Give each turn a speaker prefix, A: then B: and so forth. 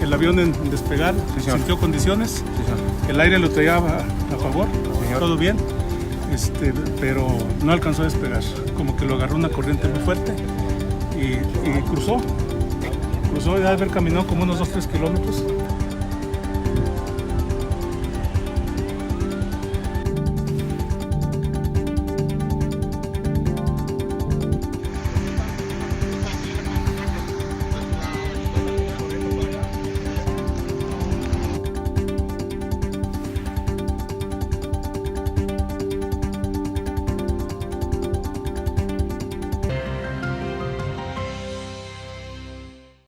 A: el avión en despegar, sintió condiciones, el aire lo traía a favor, todo bien, pero no alcanzó a despegar, como que lo agarró una corriente muy fuerte y cruzó, ya de haber caminado como unos 2-3 kilómetros